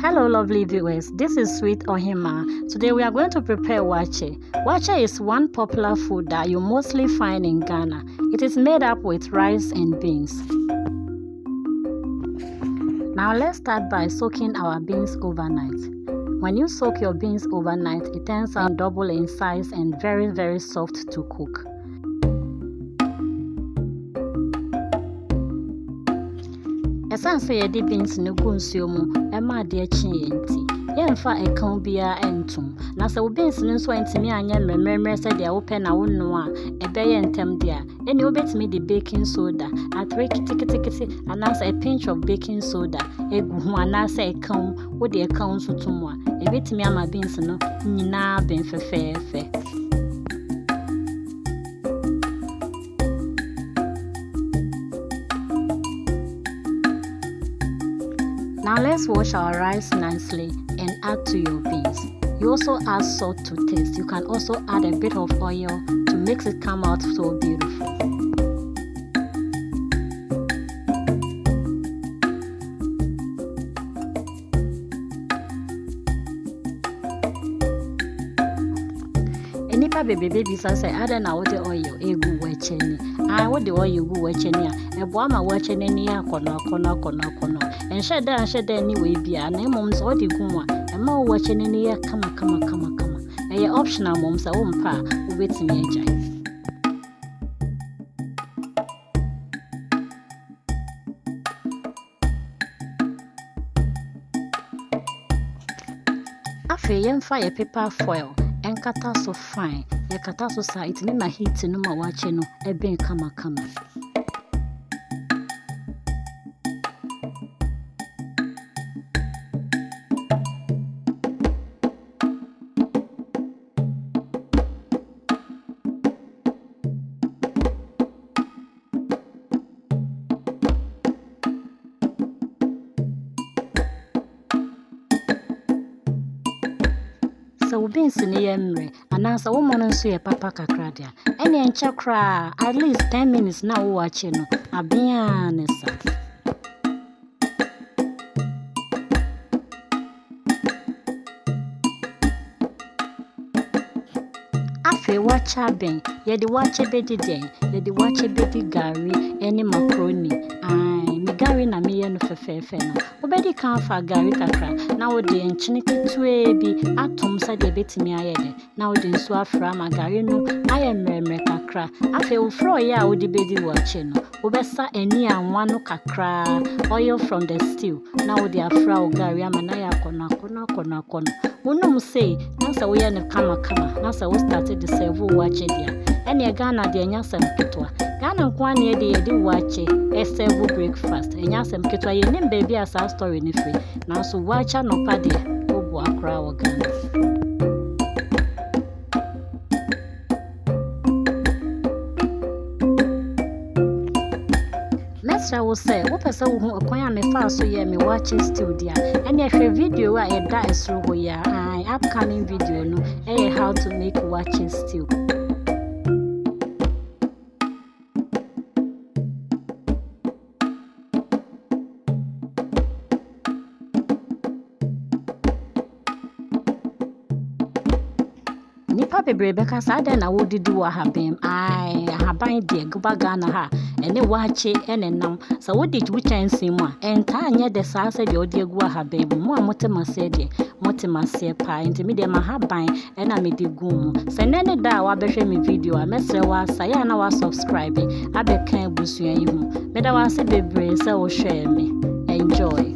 Hello lovely viewers, this is Sweet Ohima. Today we are going to prepare waakye. Waakye is one popular food that you mostly find in Ghana. It is made up with rice and beans. Now let's start by soaking our beans overnight. When you soak your beans overnight, it turns out double in size and very soft to cook. Esan say yedi beans no gu nsuo mu ema ade achi enti yemfa ekan bia entum na se wo beans no so entimi anya mremremre se de wo pe na wo no a ebeye ntem dia eni obetimi de baking soda atre kitikiti anasa a pinch of baking soda egu ho anasa ekan wo de ekan so tum a ebetimi ama beans no nyina ben fefefe. Now let's wash our rice nicely and add to your beans. You also add salt to taste. You can also add a bit of oil to make it come out so beautiful. Enipa baby say add na wo the oil egu waakye ni. I wo the oil egu waakye ni a ebo ama waakye ni akono. Ensheda anyway bia na mom so odi gu a ema wo waakye ni ya kama. Eye optional mom say wo mpa wo betimi agya. Afi yemfa ye paper foil enkata so fine. Ye kata so sa itini na heat no ma waakye no eben kama. So beans ni yemre anasa wo mono nso ye papa kakra dia ene encha kra at least 10 minutes na wo waakye no abia nesa afi waakye ben ye di waakye bedi den ye di waakye bedi gari ene macaroni gari na me no fefefe no obedi kan fa gari kakra na wo de enchine ketue bi atom sa de betimi ayede na wo de nso afra ma gari no aye mremre kakra afi wo fro ya wo de bedi waakye no wo besa ani anwa no kakra oil from the stew na wo de afra wo gari ama na ya kono wonum say na sa wo ya ne kama na sa wo started to serve waakye dia ene Ghana de anya sam ketwa Ghana kwa na de yedi waakye serve breakfast enya sam ketwa ye nim baby asa story ni free na so waakye no pa de obu akra wo Ghana. I will say, what person who acquire me fast so yeah, me waakye stew dia. And if a video I that is through here, upcoming video no, how to make waakye stew. Nipa bebrebe ka sa den na wo didi wa habem haban de gba Ghana ha ene waakye ene nam sa wo di wuchansi mu a enta anye de sa se de odi egu habem mu a motemase de motemase pa enti me de ma haban ena me di gu mu se nene da wa behwe me video a mesre wa sa ya na wa subscribe abekan busua yi hu me da wa se bebre se wo hwe me enjoy.